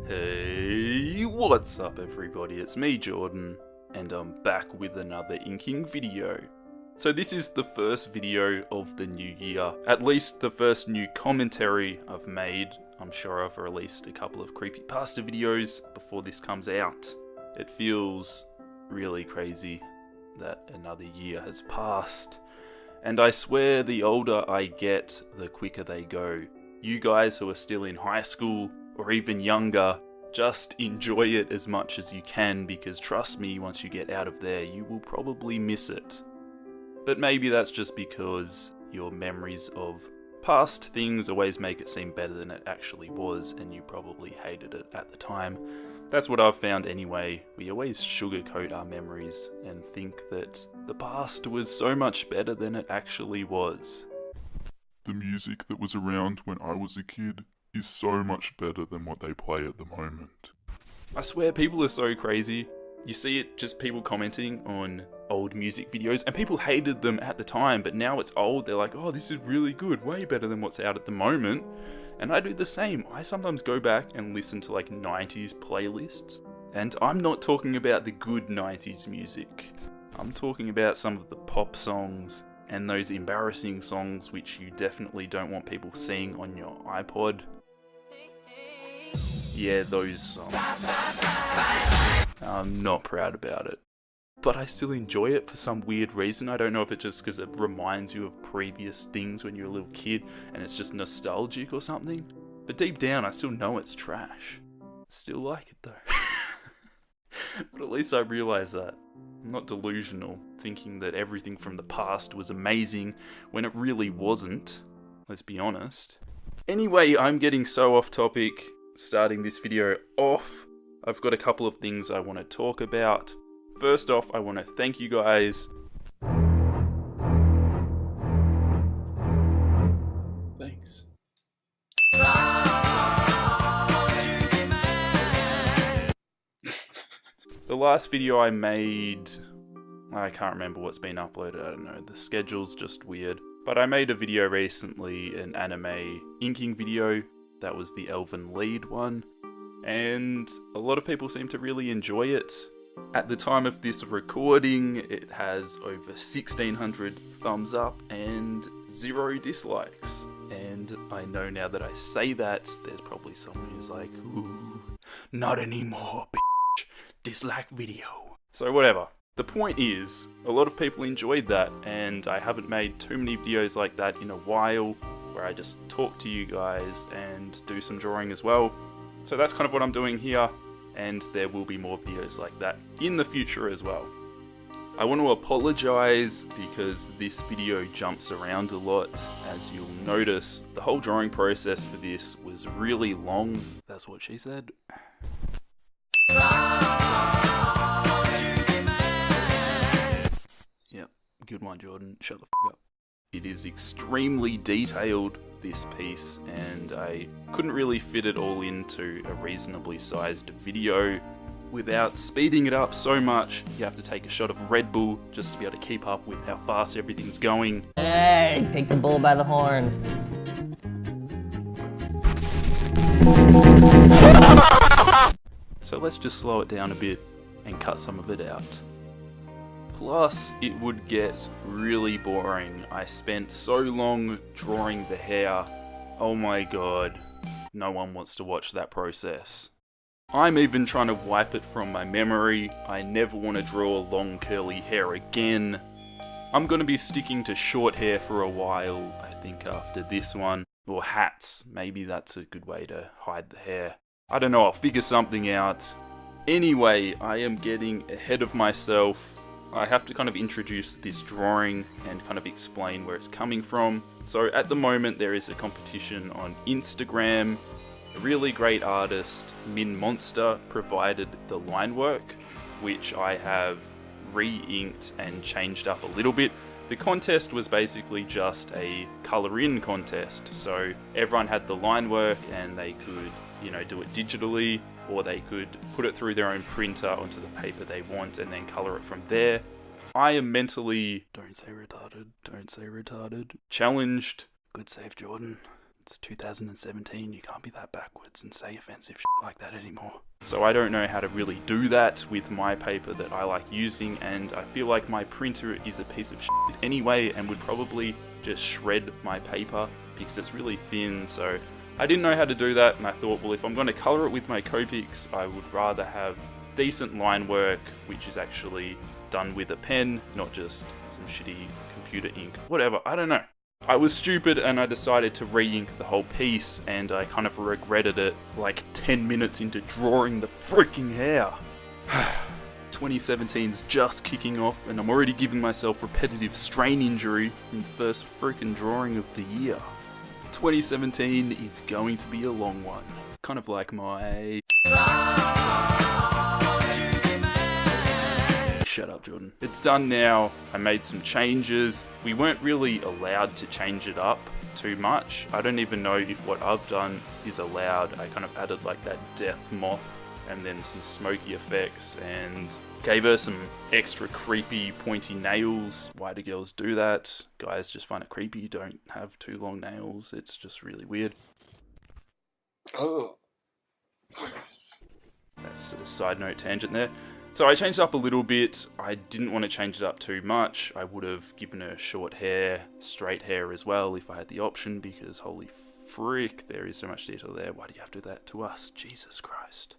Hey, what's up everybody? It's me, Jordan, and I'm back with another inking video. So this is the first video of the new year, at least the first new commentary I've made. I'm sure I've released a couple of creepypasta videos before this comes out. It feels really crazy that another year has passed, and I swear the older I get, the quicker they go. You guys who are still in high school, or even younger, just enjoy it as much as you can, because trust me, once you get out of there, you will probably miss it. But maybe that's just because your memories of past things always make it seem better than it actually was, and you probably hated it at the time. That's what I've found anyway. We always sugarcoat our memories and think that the past was so much better than it actually was. The music that was around when I was a kid is so much better than what they play at the moment. I swear people are so crazy. You see it, just people commenting on old music videos, and people hated them at the time, but now it's old, they're like, oh, this is really good, way better than what's out at the moment. And I do the same. I sometimes go back and listen to like 90s playlists, and I'm not talking about the good 90s music. I'm talking about some of the pop songs and those embarrassing songs which you definitely don't want people seeing on your iPod. Yeah, those songs. I'm not proud about it, but I still enjoy it for some weird reason. I don't know if it's just because it reminds you of previous things when you're a little kid and it's just nostalgic or something, but deep down I still know it's trash. Still like it though. But at least I realise that. I'm not delusional, thinking that everything from the past was amazing when it really wasn't. Let's be honest. Anyway, I'm getting so off topic. Starting this video off, I've got a couple of things I want to talk about. First off, I want to thank you guys. Thanks. The last video I made, I can't remember what's been uploaded, I don't know, the schedule's just weird. But I made a video recently, an anime inking video. That was the Elven Lied one, and a lot of people seem to really enjoy it. At the time of this recording, it has over 1,600 thumbs up and 0 dislikes. And I know now that I say that, there's probably someone who's like, ooh, not anymore, bitch, dislike video. So whatever. The point is, a lot of people enjoyed that, and I haven't made too many videos like that in a while, where I just talk to you guys and do some drawing as well. So that's kind of what I'm doing here, and there will be more videos like that in the future as well. I want to apologise because this video jumps around a lot. As you'll notice, the whole drawing process for this was really long. That's what she said. Yep, good one, Jordan. Shut the f up. It is extremely detailed, this piece, and I couldn't really fit it all into a reasonably sized video. Without speeding it up so much, you have to take a shot of Red Bull just to be able to keep up with how fast everything's going. Hey, take the bull by the horns. So let's just slow it down a bit and cut some of it out. Plus, it would get really boring. I spent so long drawing the hair. Oh my god, no one wants to watch that process. I'm even trying to wipe it from my memory. I never want to draw long curly hair again. I'm going to be sticking to short hair for a while, I think, after this one. Or hats, maybe that's a good way to hide the hair. I don't know, I'll figure something out. Anyway, I am getting ahead of myself. I have to kind of introduce this drawing and kind of explain where it's coming from. So at the moment there is a competition on Instagram. A really great artist, Min Monster, provided the line work, which I have re-inked and changed up a little bit. The contest was basically just a colour in contest, so everyone had the line work and they could, you know, do it digitally, or they could put it through their own printer onto the paper they want and then colour it from there. I am mentally, don't say retarded, challenged, good save Jordan, It's 2017, you can't be that backwards and say offensive shit like that anymore. So I don't know how to really do that with my paper that I like using, and I feel like my printer is a piece of shit anyway and would probably just shred my paper because it's really thin. So I didn't know how to do that, and I thought, well, if I'm going to colour it with my Copics, I would rather have decent line work, which is actually done with a pen, not just some shitty computer ink, whatever, I don't know. I was stupid and I decided to re-ink the whole piece, and I kind of regretted it like 10 minutes into drawing the freaking hair. 2017's just kicking off and I'm already giving myself repetitive strain injury in the first freaking drawing of the year. 2017 is going to be a long one. Kind of like my... Shut up, Jordan. It's done now. I made some changes. We weren't really allowed to change it up too much. I don't even know if what I've done is allowed. I kind of added like that death moth and then some smoky effects and gave her some extra creepy pointy nails. Why do girls do that? Guys just find it creepy. Don't have too long nails. It's just really weird. Oh. That's a side note tangent there. So I changed it up a little bit. I didn't want to change it up too much. I would have given her short hair, straight hair as well if I had the option, because holy frick, there is so much detail there. Why do you have to do that to us? Jesus Christ.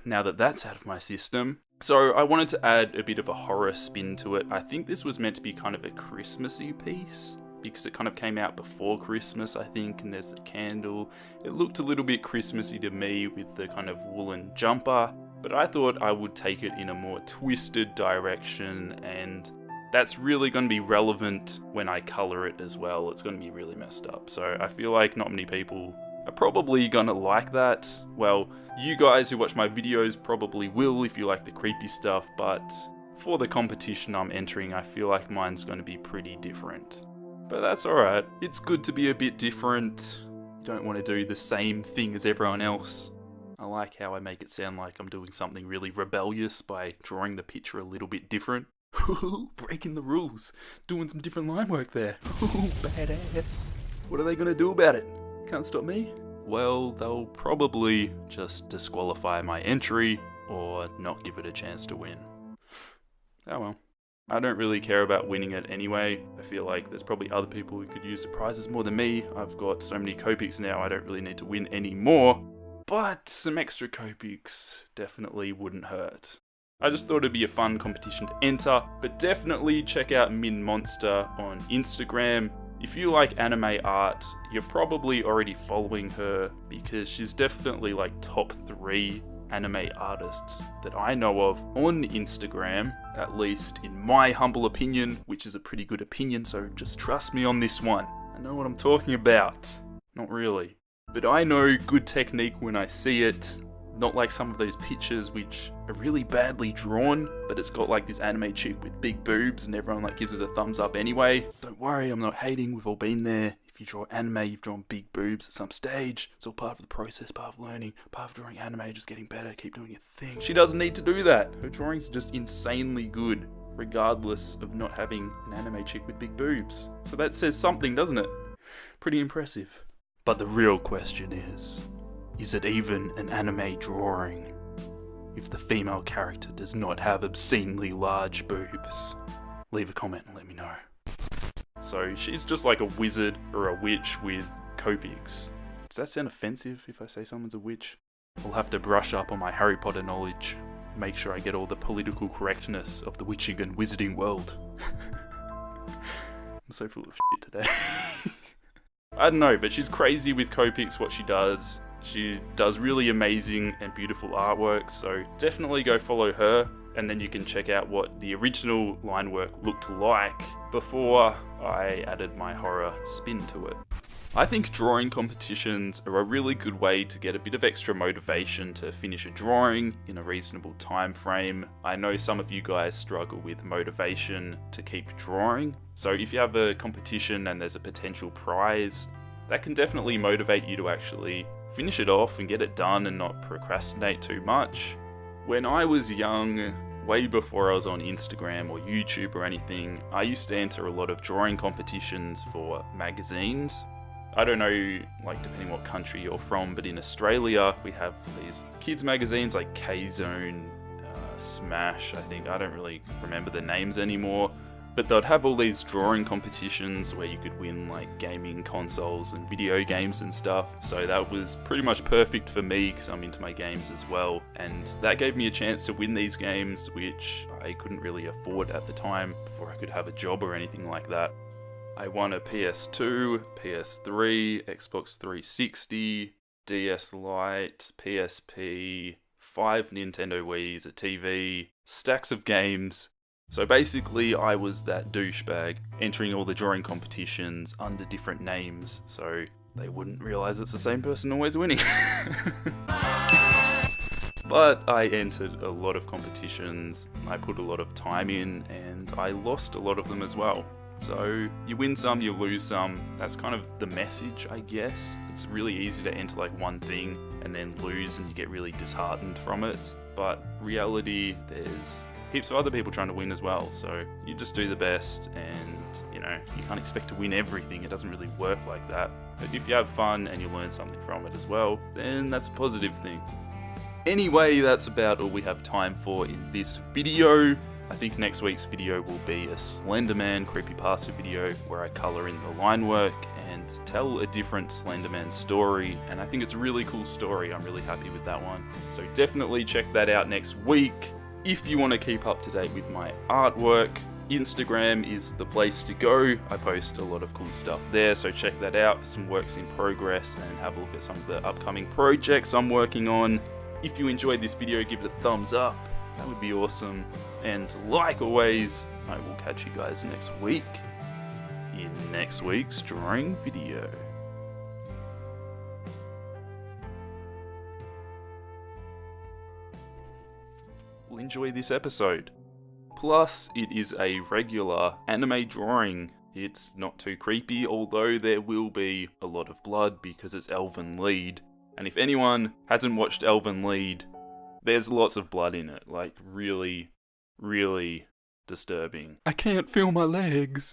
Now that that's out of my system. So I wanted to add a bit of a horror spin to it. I think this was meant to be kind of a Christmassy piece, because it kind of came out before Christmas, I think, and there's the candle. It looked a little bit Christmassy to me with the kind of woolen jumper, but I thought I would take it in a more twisted direction, and that's really going to be relevant when I colour it as well. It's going to be really messed up, so I feel like not many people are probably going to like that. Well, you guys who watch my videos probably will if you like the creepy stuff, but for the competition I'm entering, I feel like mine's going to be pretty different. But that's alright. It's good to be a bit different. You don't want to do the same thing as everyone else. I like how I make it sound like I'm doing something really rebellious by drawing the picture a little bit different. Breaking the rules. Doing some different line work there. Badass. What are they going to do about it? Can't stop me? Well, they'll probably just disqualify my entry or not give it a chance to win. Oh well. I don't really care about winning it anyway. I feel like there's probably other people who could use the prizes more than me. I've got so many Copics now, I don't really need to win anymore. But some extra Copics definitely wouldn't hurt. I just thought it'd be a fun competition to enter, but definitely check out Min Monster on Instagram. If you like anime art, you're probably already following her because she's definitely like top 3 anime artists that I know of on Instagram, at least in my humble opinion, which is a pretty good opinion, so just trust me on this one. I know what I'm talking about. Not really. But I know good technique when I see it, not like some of those pictures which are really badly drawn, but it's got like this anime chick with big boobs and everyone like gives it a thumbs up anyway. Don't worry, I'm not hating, we've all been there. If you draw anime, you've drawn big boobs at some stage. It's all part of the process, part of learning, part of drawing anime, just getting better, keep doing your thing. She doesn't need to do that. Her drawings are just insanely good, regardless of not having an anime chick with big boobs. So that says something, doesn't it? Pretty impressive. But the real question is it even an anime drawing if the female character does not have obscenely large boobs? Leave a comment and let me know. So she's just like a wizard or a witch with Copics. Does that sound offensive if I say someone's a witch? I'll have to brush up on my Harry Potter knowledge. Make sure I get all the political correctness of the witching and wizarding world. I'm so full of shit today. I don't know, but she's crazy with Copics, what she does. She does really amazing and beautiful artwork, so definitely go follow her, and then you can check out what the original line work looked like before I added my horror spin to it. I think drawing competitions are a really good way to get a bit of extra motivation to finish a drawing in a reasonable time frame. I know some of you guys struggle with motivation to keep drawing, so if you have a competition and there's a potential prize, that can definitely motivate you to actually finish it off and get it done and not procrastinate too much. When I was young, way before I was on Instagram or YouTube or anything, I used to enter a lot of drawing competitions for magazines. I don't know, like, depending what country you're from, but in Australia, we have these kids magazines like K-Zone, Smash, I think. I don't really remember the names anymore. But they'd have all these drawing competitions where you could win like gaming consoles and video games and stuff. So that was pretty much perfect for me because I'm into my games as well. And that gave me a chance to win these games, which I couldn't really afford at the time before I could have a job or anything like that. I won a PS2, PS3, Xbox 360, DS Lite, PSP, 5 Nintendo Wiis, a TV, stacks of games. So basically, I was that douchebag entering all the drawing competitions under different names, so they wouldn't realise it's the same person always winning. But I entered a lot of competitions, I put a lot of time in, and I lost a lot of them as well. So you win some, you lose some. That's kind of the message, I guess. It's really easy to enter like one thing and then lose and you get really disheartened from it. But reality, there's heaps of other people trying to win as well. So you just do the best and, you know, you can't expect to win everything. It doesn't really work like that. But if you have fun and you learn something from it as well, then that's a positive thing. Anyway, that's about all we have time for in this video. I think next week's video will be a Slenderman creepypasta video where I colour in the line work and tell a different Slenderman story, and I think it's a really cool story. I'm really happy with that one. So definitely check that out next week. If you want to keep up to date with my artwork, Instagram is the place to go. I post a lot of cool stuff there, so check that out for some works in progress and have a look at some of the upcoming projects I'm working on. If you enjoyed this video, give it a thumbs up. That would be awesome. And like always, I will catch you guys next week in next week's drawing video. Well, enjoy this episode. Plus, it is a regular anime drawing. It's not too creepy, although there will be a lot of blood because it's Elfen Lied. And if anyone hasn't watched Elfen Lied, there's lots of blood in it, like really, really disturbing. I can't feel my legs.